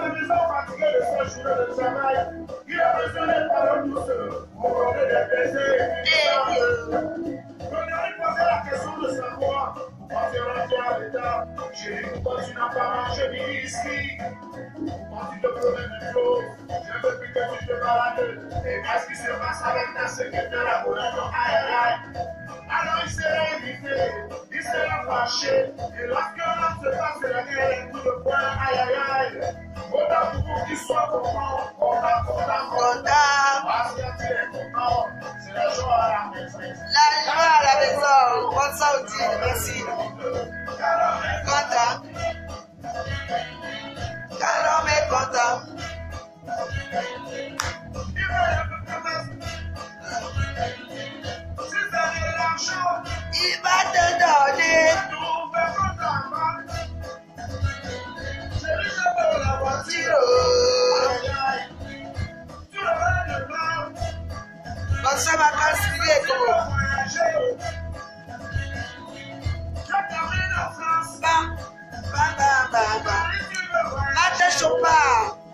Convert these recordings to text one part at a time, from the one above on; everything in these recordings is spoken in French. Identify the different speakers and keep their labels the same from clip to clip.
Speaker 1: maison fatigué de sa journée de travail, il a besoin de paroles douces pour donner des baisers. Je n'ai posé la question de savoir pourquoi tu es rentré à l'état. J'ai dit pourquoi tu n'as pas mangé ni whisky. Quand tu te promets du flot, je veux plus que tu te balades. Et qu'est-ce qui se passe avec ta secrétaire à Boulanger? Aïe aïe aïe. Alors il sera irrité, il sera fâché. Et lorsque l'homme se passe la guerre, un coup de poing, aïe aïe aïe. Autant pour vous qui soient contents, content. Parce que tu es content, c'est la joie à la maison.
Speaker 2: La joie à la maison, bonne sortie, merci. Content. Car l'homme est content. Il va te donner. La voiture. Comme ça, ma classe, il est comment? Matin Chopin,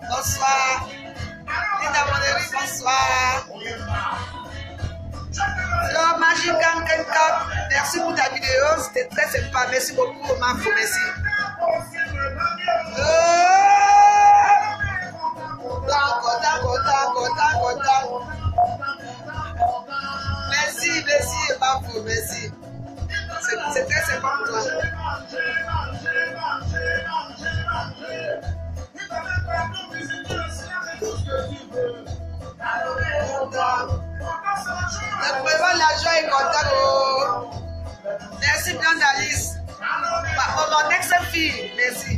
Speaker 2: bonsoir. Linda Moneri, bonsoir. Alors, Magic Gang Gang, merci pour ta vidéo, c'était très sympa. Merci beaucoup, Marco, merci. Merci, Marco, merci. C'est très sympa pour toi. La joie est contente. Merci bien d'Alice. Mon ex-fille, merci.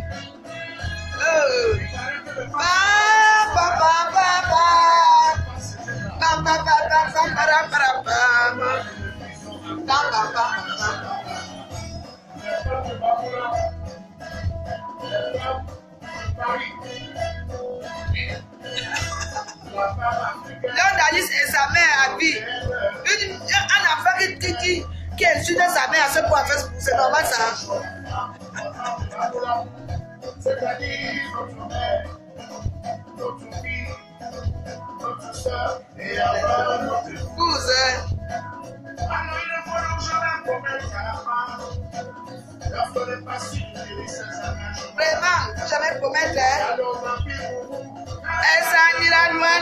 Speaker 2: L'homme d'Alice et sa mère à vie. Un enfant qui est issu de sa mère à ce point, c'est normal ça.
Speaker 1: C'est-à-dire notre mère, notre fille, notre soeur et alors notre épouse. Alors il ne faut donc jamais promettre à la femme lorsqu'on n'est pas sûr de ses engagements.
Speaker 2: Vraiment, il ne faut jamais promettre.
Speaker 1: Alors tant pis pour vous.
Speaker 2: Elle s'en ira loin,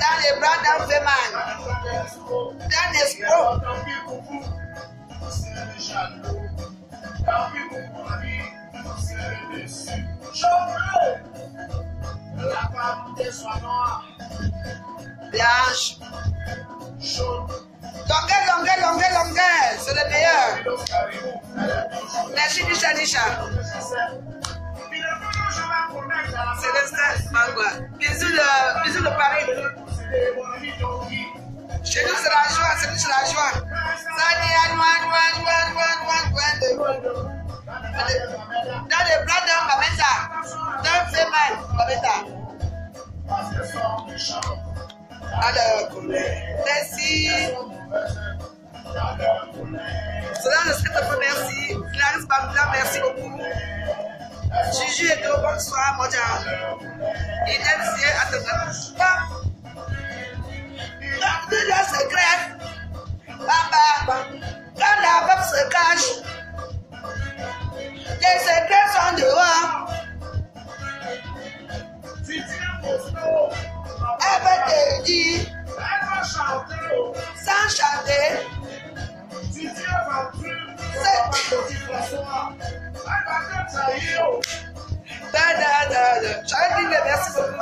Speaker 2: dans les bras d'un féman. D'un escroc.
Speaker 1: Tant pis pour vous, c'est les jaloux. Tant pis pour mon ami, c'est les déçus. Chauffeur, la femme des soins noirs.
Speaker 2: Blanche.
Speaker 1: Chaude.
Speaker 2: Longueur, c'est le meilleur. Merci, Nisha. Célestin Mangwa. Bisous de Paris. Chez nous, c'est la joie. Dans les bras d'un Mameta. D'un féminin Mameta. Alors, merci. Cela ne serait pas merci. Clarisse Bambla, merci beaucoup. Juju et tout, bonsoir, Moja. Inès, attends. Le secret. Quand la femme se cache, les secrets sont dehors. Elle va te dire, sans chanter, j'aurais dit merci beaucoup.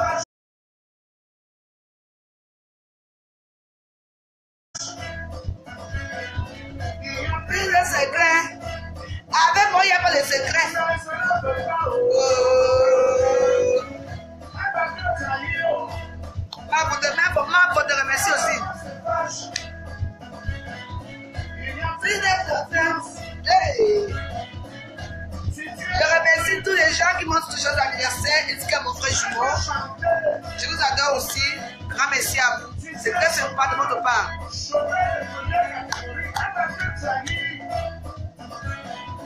Speaker 2: Puis le secret, avec moi il n'y a pas de secret. Ma te remercie aussi. Je remercie tous les gens qui m'ont touché aux anniversaires ainsi qu'à mon frère jumeau. Je vous adore aussi. Grand merci à vous. C'est très sympa de votre part.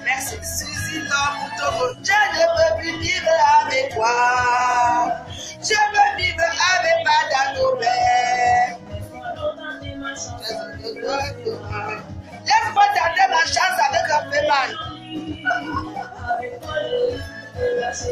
Speaker 2: Merci Suzy Lomoto. Je ne peux plus vivre avec toi. Merci,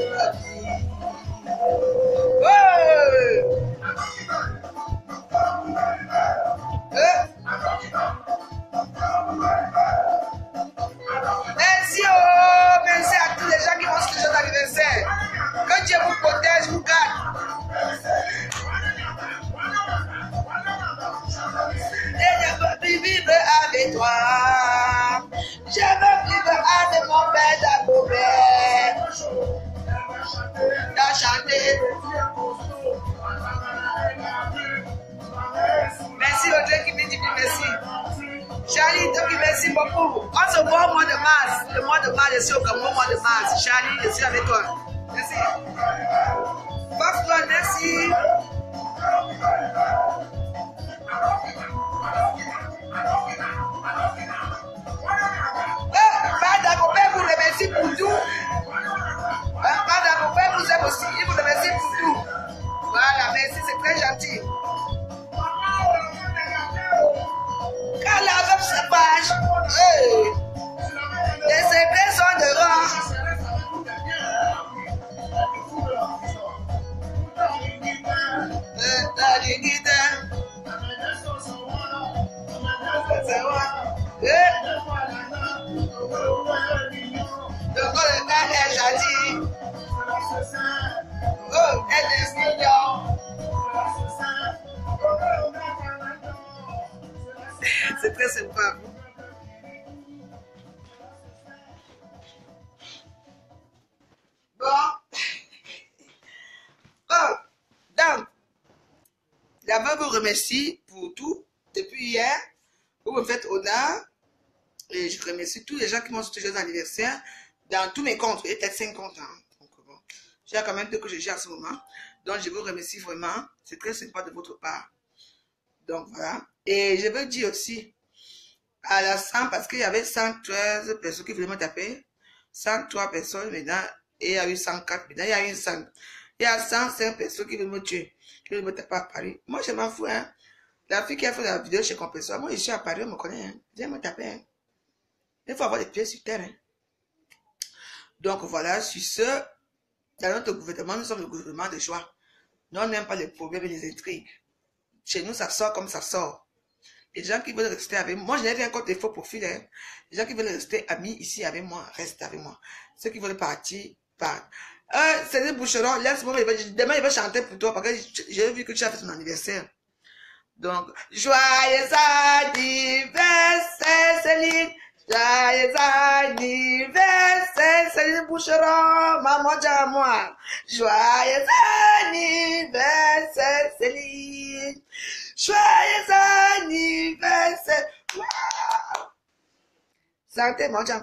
Speaker 2: merci à tous les gens qui vont se jour d'anniversaire. Que Dieu vous protège, vous garde. Et je veux vivre avec toi. Je veux vivre avec mon père d'Agobert. T'as chanté. Merci Audrey qui me dit merci. Charlie, donc merci beaucoup. On se voit au mois de mars. Le mois de mars, je suis au Cameroun au mois de mars. Charlie, je suis avec toi. Merci. Parfois, merci. Badagobert vous remercie pour tout. Badagobert vous aime aussi. Il vous remercie pour tout. Voilà, merci, c'est très gentil. Car la veuve se fâche. Les secrets sont dehors. Le gars est gentil. Oh, elle est mignon. C'est très sympa. Bon. Oh, donc, la veuve vous remercie pour tout. Depuis hier, vous me faites honneur. Et je remercie tous les gens qui m'ont souhaité joyeux anniversaire dans tous mes comptes. Il y a peut-être 5 comptes. Hein. Donc, bon, j'ai quand même deux que je gère à ce moment. Donc, je vous remercie vraiment. C'est très sympa de votre part. Donc, voilà. Et je veux dire aussi à la 100, parce qu'il y avait 113 personnes qui voulaient me taper. 103 personnes maintenant. Et il y a eu 104. Maintenant, il y a eu 100. Il y a 105 personnes qui veulent me tuer. Qui veulent me taper à Paris. Moi, je m'en fous. Hein. La fille qui a fait la vidéo chez Compresseur, moi, je suis à Paris, on me connaît. Hein. Viens me taper. Hein. Il faut avoir des pieds sur terre. Hein. Donc voilà, sur ce, dans notre gouvernement, nous sommes le gouvernement de joie. Nous, on n'aime pas les problèmes et les intrigues. Chez nous, ça sort comme ça sort. Les gens qui veulent rester avec moi, je n'ai rien contre les faux profils. Hein. Les gens qui veulent rester amis ici avec moi, restent avec moi. Ceux qui veulent partir, partent. C'est des boucherons, laisse-moi, demain il va chanter pour toi parce que j'ai vu que tu as fait ton anniversaire. Donc, joyeux anniversaire, Céline. Joyeux anniversaire, Céline Boucheron, maman à moi. Joyeux anniversaire, Céline. Joyeux anniversaire. Wow. Santé, mon Dieu.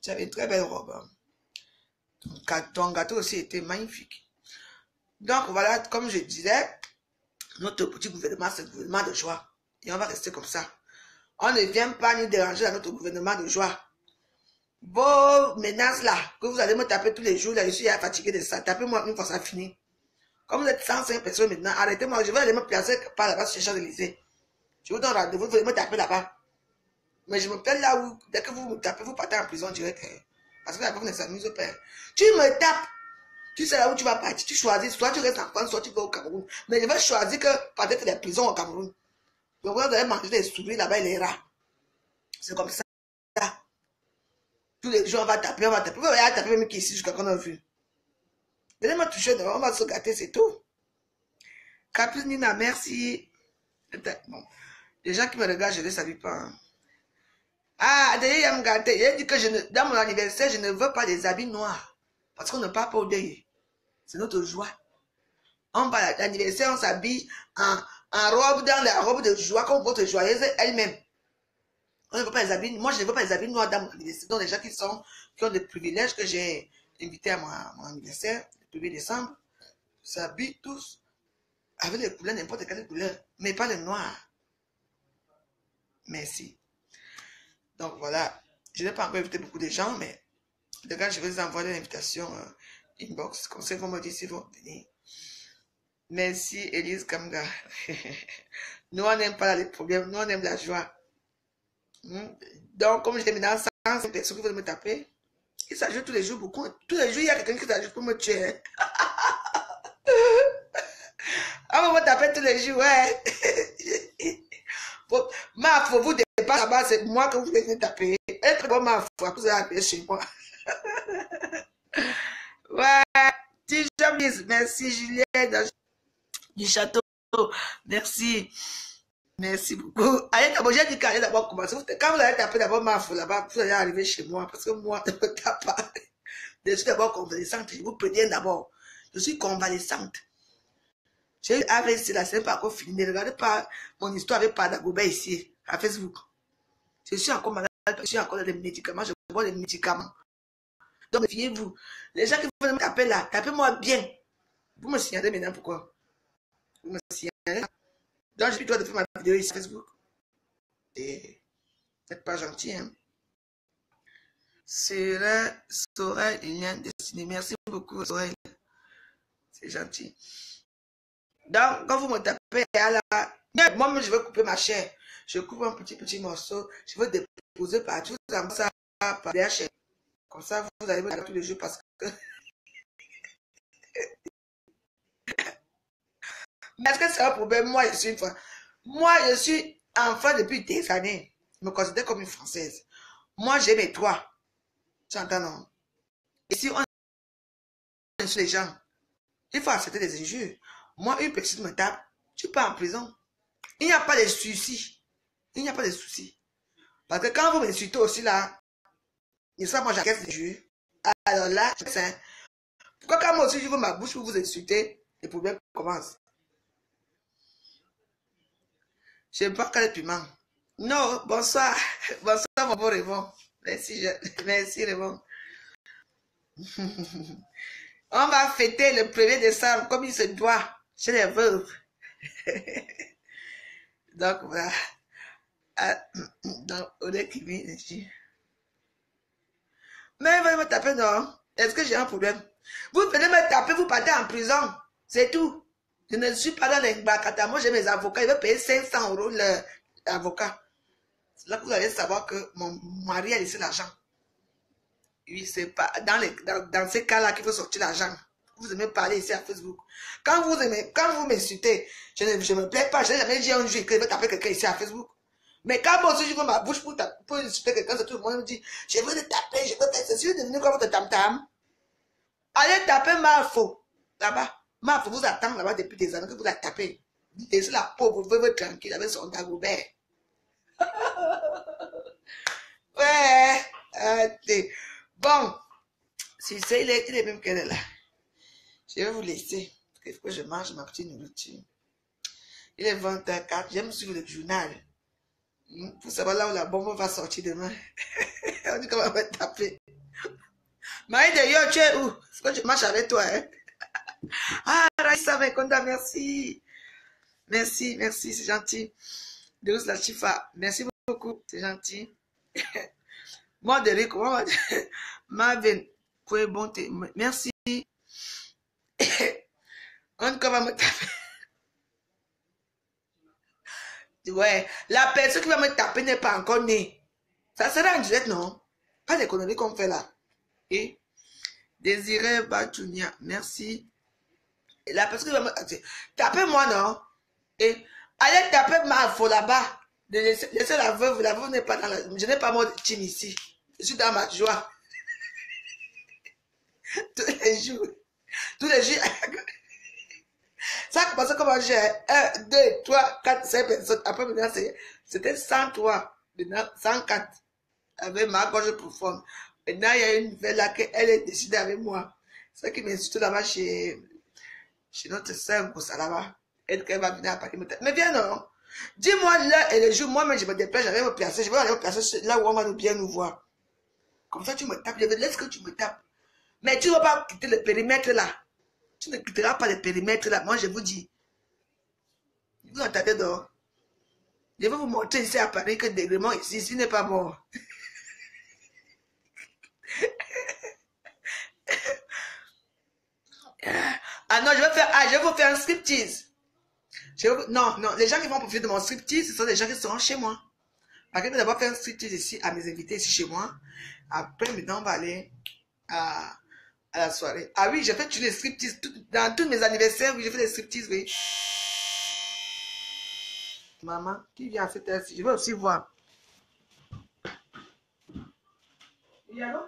Speaker 2: Tu avais une très belle robe. Ton gâteau aussi était magnifique. Donc voilà, comme je disais, notre petit gouvernement, c'est le gouvernement de joie. Et on va rester comme ça. On ne vient pas nous déranger dans notre gouvernement de joie. Vos menaces là, que vous allez me taper tous les jours, là, je suis fatigué de ça. Tapez-moi une fois ça finit. Comme vous êtes 105 personnes maintenant, arrêtez-moi, je vais aller me placer par là-bas sur Champs-Élysées. Je vous donne rendez-vous, vous allez me taper là-bas. Mais je me plains là où, dès que vous me tapez, vous partez en prison direct. Parce que là-bas, vous ne s'amuse pas. Tu me tapes. Tu sais là où tu vas partir, tu choisis, soit tu restes en France, soit tu vas au Cameroun. Mais je vais choisir que peut-être les prisons au Cameroun. Donc vous allez manger des souris là-bas et les rats. C'est comme ça. Tous les jours on va taper, on va taper. Vous allez taper même qu'ici jusqu'à qu'on a vu. Venez me toucher, on va se gâter, c'est tout. Caprice Nina, merci. Bon. Les gens qui me regardent, je ne les salue pas. Hein. Ah, d'ailleurs, il me gâter. Il a dit que dans mon anniversaire, je ne veux pas des habits noirs. Parce qu'on ne parle pas au deuil. C'est notre joie. On va à l'anniversaire, on s'habille en robe, dans la robe de joie, comme votre joyeuse elle-même. On ne veut pas les habits. Moi, je ne veux pas les habits noirs dans mon anniversaire. Donc, les gens qui ont des privilèges que j'ai invités à mon anniversaire, le 1er décembre, s'habillent tous avec les couleurs, n'importe quelle couleur, mais pas le noir. Merci. Donc, voilà. Je n'ai pas encore invité beaucoup de gens, mais les gars, je vais vous envoyer l'invitation inbox. Comme ça, ils vont me dire s'ils vont venir. Merci, Elise Kamga. Nous, on n'aime pas les problèmes. Nous, on aime la joie. Donc, comme je l'ai mis dans 100 personnes qui veulent me taper, Il s'ajoute tous les jours beaucoup. Tous les jours, il y a quelqu'un qui s'ajoute pour me tuer. Ah, on va taper tous les jours, ouais. Faut vous dépasse là-bas, c'est moi que vous venez taper. Être bon, ma foi, vous allez appeler chez moi. Ouais, merci Juliette du château. Merci. Merci beaucoup. Allez, d'abord, j'ai dit qu'allez d'abord commencer. Quand vous allez taper d'abord ma foi là-bas, vous allez arriver chez moi. Parce que moi, je ne tape pas. Je suis d'abord convalescente. Je vous préviens d'abord. Je suis convalescente. J'ai eu AVC, la semaine pas encore fini. Ne regardez pas mon histoire avec Padagobé ici, à Facebook. Je suis encore malade, je suis encore dans des médicaments, je bois des médicaments. Donc, méfiez-vous. Les gens qui veulent me taper là, tapez-moi bien. Vous me signalez maintenant pourquoi. Vous me signalez. Donc, j'ai plus le droit de faire ma vidéo ici sur Facebook. Et vous n'êtes pas gentil, hein. Sorel, il y a un destiné. Merci beaucoup, Sorel. C'est gentil. Donc, quand vous me tapez, moi-même, je vais couper ma chair. Je coupe un petit morceau. Je vais déposer partout. Comme ça, par la chair. Comme ça, vous allez me taper tous les jours parce que... Mais est-ce que c'est un problème? Moi, je suis une fois. Moi, je suis enfant depuis des années. Je me considère comme une Française. Moi, j'ai mes droits. Tu entends, non? Et si on insulte les gens, il faut accepter des injures. Moi, une personne me tape, tu pars en prison. Il n'y a pas de soucis. Il n'y a pas de soucis. Parce que quand vous m'insultez aussi là, et ça, moi, j'encaisse des injures. Alors là, c'est... Pourquoi quand moi aussi, j'ouvre ma bouche pour vous insulter, les problèmes commencent. Je n'aime pas quand les piments. Non, bonsoir. Bonsoir, mon beau Raymond. Merci, merci, Raymond. On va fêter le 1er décembre comme il se doit chez les veuves. Donc, voilà. Donc, on est qui vient ici. Mais vous me taper, non? Est-ce que j'ai un problème? Vous venez me taper, vous partez en prison. C'est tout. Je ne suis pas dans les Bakata. Moi, j'ai mes avocats. Ils veulent payer 500 € l'avocat. C'est là que vous allez savoir que mon mari a laissé l'argent. Oui, c'est pas dans ces cas-là qu'il faut sortir l'argent. Vous aimez parler ici à Facebook. Quand vous m'insultez, je ne me plais pas. Je n'ai jamais dit un jour que je vais taper quelqu'un ici à Facebook. Mais quand moi aussi je veux ma bouche pour insulter quelqu'un, tout le monde me dit, je veux le taper, je veux faire ceci, je veux devenir comme votre tam-tam. Allez taper Marfo, là-bas. Marfo vous attend là-bas depuis des années que vous la tapez. Laissez la pauvre veuve tranquille avec son Dagobert. Ouais, bon, si c'est, il est même qu'elle est là. Je vais vous laisser, parce qu'il faut que je mange ma petite nourriture. Il est 20h04, j'aime suivre le journal. Pour savoir là où la bombe va sortir demain. On dit qu'on va me taper. Maï de yo, tu es où? Est-ce que je marche avec toi, hein? Ah, Raissa Mekonda, merci. Merci, merci, c'est gentil. Deus la Chifa, merci beaucoup, c'est gentil. Moi, Derek, moi, Marvin, quoi bon, merci. On va me taper. Ouais, la personne qui va me taper n'est pas encore née. Ça sera en direct, non? Pas d'économie qu'on fait là. Et Désiré Batounia, merci. Et la personne qui va me taper moi, non? Et allez taper ma faux là-bas. Laissez la veuve n'est pas dans la... Je n'ai pas mon team ici. Je suis dans ma joie. Tous les jours. Tous les jours. Ça a commencé comme j'ai 1, 2, 3, 4, 5 personnes. Après, maintenant, c'était 103. Maintenant, 104. Avec ma gorge profonde. Maintenant, il y a une nouvelle là qu'elle est décidée avec moi. C'est qui m'insulte là-bas chez notre sœur Goussa là-bas. Elle va venir à Paris. Mais viens non. Dis-moi l'heure et le jour. Moi-même, je me dépêche. Je vais me placer. Je vais aller me placer là où on va nous bien nous voir. Comme ça, tu me tapes. Je vais laisser que tu me tapes. Mais tu ne vas pas quitter le périmètre là. Tu ne quitteras pas le périmètre là. Moi, je vous dis. Vous entendez donc? Je vais vous montrer ici à Paris que Dégrement ici n'est pas mort. Ah non, je vais vous faire un striptease. Non, les gens qui vont profiter de mon striptease, ce sont les gens qui seront chez moi. Parce que je vais d'abord faire un striptease ici à mes invités ici chez moi. Après, maintenant, on va aller à la soirée. Ah oui, j'ai fait tous les striptease. Dans tous mes anniversaires, oui, j'ai fait des striptease, oui. Maman, qui vient à cette heure-ci? Je veux aussi voir. Oui, allô?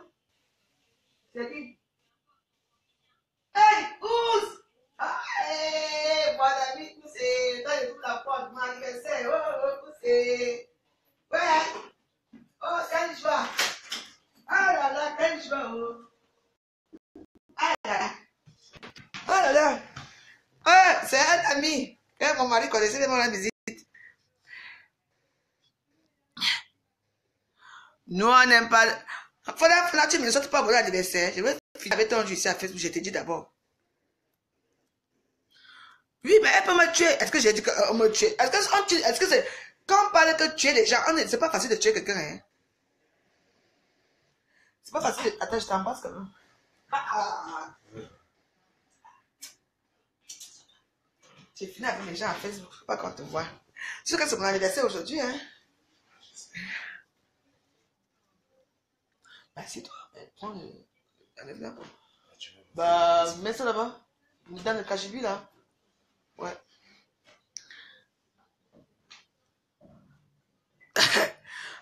Speaker 2: C'est qui? Hey, Ous! Ah, hey, mon ami, poussez. Toi, il faut la porte, mon anniversaire. Oh, poussez. Ouais. Oh, quelle joie. Ah là là, quelle joie. Oh. Ah là là. Oh là là. Oh, c'est un ami. Quand mon mari connaissait mon visite. Nous, on n'aime pas. Là, tu ne sautes pas pour l'anniversaire. Je veux finir avec ton jeu ici à Facebook. Je t'ai dit d'abord. Oui, mais elle peut me tuer. Est-ce que j'ai dit qu'on me tue? Est-ce que c'est. Quand on parle de tuer les gens, c'est pas facile de tuer quelqu'un. Hein? C'est pas facile. Attends, je t'embrasse quand même. J'ai fini avec les gens à Facebook. Faut pas qu'on te voit. Tu sais que c'est mon anniversaire aujourd'hui, hein? Bah, c'est toi. Prends le. Enlève-la. Bah, mets ça là-bas. Dans le cachibi, là. Ouais.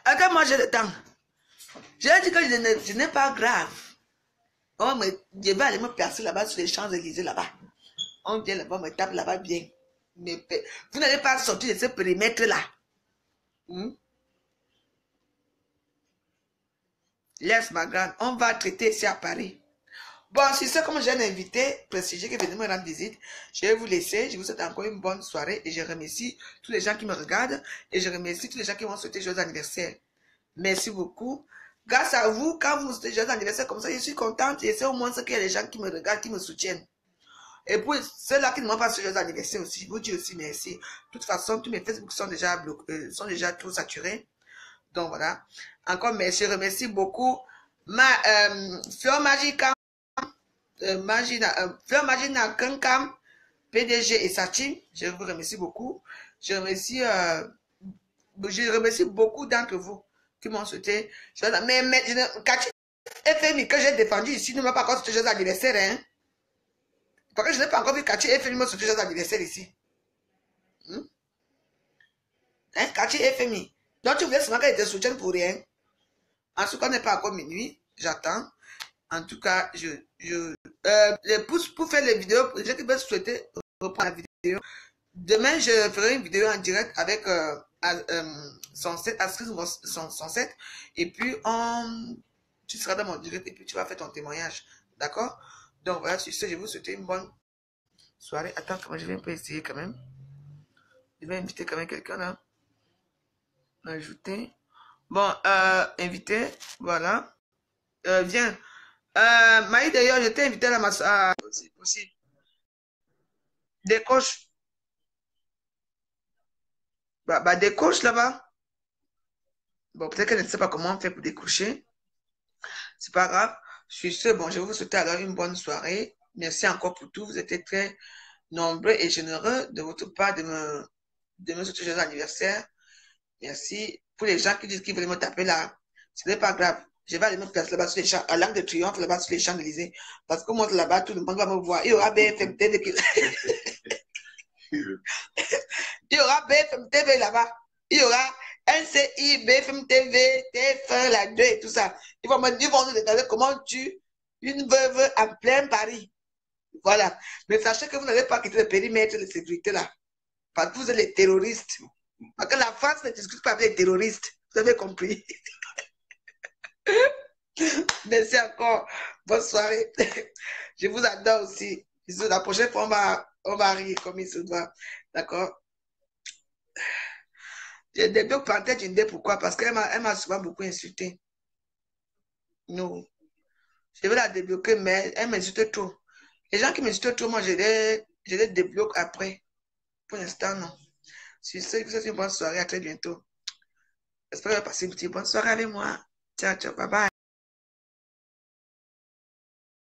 Speaker 2: Attends, moi, j'ai le temps. J'ai dit que je n'ai pas grave. Oh, mais je vais aller me placer là-bas sur les Champs-Élysées, là-bas. On vient là-bas, me tape là-bas bien. Mais vous n'allez pas sortir de ce périmètre-là. Laisse ma grande, on va traiter ici à Paris. Bon, si c'est comme j'ai un invité prestigieux qui est venu me rendre visite, je vais vous laisser. Je vous souhaite encore une bonne soirée et je remercie tous les gens qui me regardent et je remercie tous les gens qui m'ont souhaité joyeux anniversaire. Merci beaucoup. Grâce à vous, quand vous me souhaitez joyeux anniversaire comme ça, je suis contente et c'est au moins ce qu'il y a des gens qui me regardent, qui me soutiennent. Et pour ceux-là qui ne m'ont pas souhaité joyeux anniversaire aussi, je vous dis aussi merci. De toute façon, tous mes Facebook sont déjà bloqués, sont déjà trop saturés. Donc voilà. Encore merci, je remercie beaucoup Fleur Magica, Fleur Magina Kankam, PDG et sa team. Je vous remercie beaucoup. Je remercie beaucoup d'entre vous qui m'ont souhaité. Mais Cathy FMI que j'ai défendu ici ne m'a pas encore souhaité joyeux anniversaire. Hein? Parce que je n'ai pas encore vu Cathy FMI me souhaiter joyeux anniversaire ici. Hein? Cathy FMI. Donc tu voulais seulement qu'elle te soutienne pour rien. En tout cas, on n'est pas encore minuit. J'attends. En tout cas, pour faire les vidéos, les gens qui veulent souhaiter reprendre la vidéo. Demain, je ferai une vidéo en direct avec son set, et puis tu seras dans mon direct et puis tu vas faire ton témoignage. D'accord? Donc voilà, sur ce, je vous souhaite une bonne soirée. Attends, je vais un peu essayer quand même. Je vais inviter quand même quelqu'un là. Ajouter. Bon, invité, voilà. Viens. Maï, d'ailleurs, je t'ai invité à la aussi. Décoche. Décoche là-bas. Bon, peut-être qu'elle ne sait pas comment on fait pour décrocher. C'est pas grave. Sur ce, bon, je vais vous souhaiter alors une bonne soirée. Merci encore pour tout. Vous étiez très nombreux et généreux de votre part de me souhaiter joyeux anniversaire. Merci. Pour les gens qui disent qu'ils veulent me taper là, ce n'est pas grave. Je vais aller me placer là-bas sur les champs, à l'Arc de Triomphe, là-bas sur les Champs-Élysées. Parce que moi, là-bas, tout le monde va me voir. Il y aura BFM TV. Il y aura BFM TV là-bas. Il y aura NCI, BFM TV, TF1, la 2 et tout ça. Ils vont nous demander comment tu une veuve en plein Paris. Voilà. Mais sachez que vous n'allez pas quitter le périmètre de sécurité là. Parce que vous êtes les terroristes. Parce que la France ne discute pas avec les terroristes. Vous avez compris. Merci encore. Bonne soirée. Je vous adore aussi. La prochaine fois, on va rire comme il se doit. D'accord? J'ai débloqué par tête une idée. Pourquoi? Parce qu'elle m'a souvent beaucoup insulté. Non. Je vais la débloquer, mais elle m'insulte trop. Les gens qui m'insultent trop, moi, je les débloque après. Pour l'instant, non. Sur ce, je vous souhaite une bonne soirée. À très bientôt. J'espère que vous passez une petite bonne soirée avec moi. Ciao, ciao. Bye bye.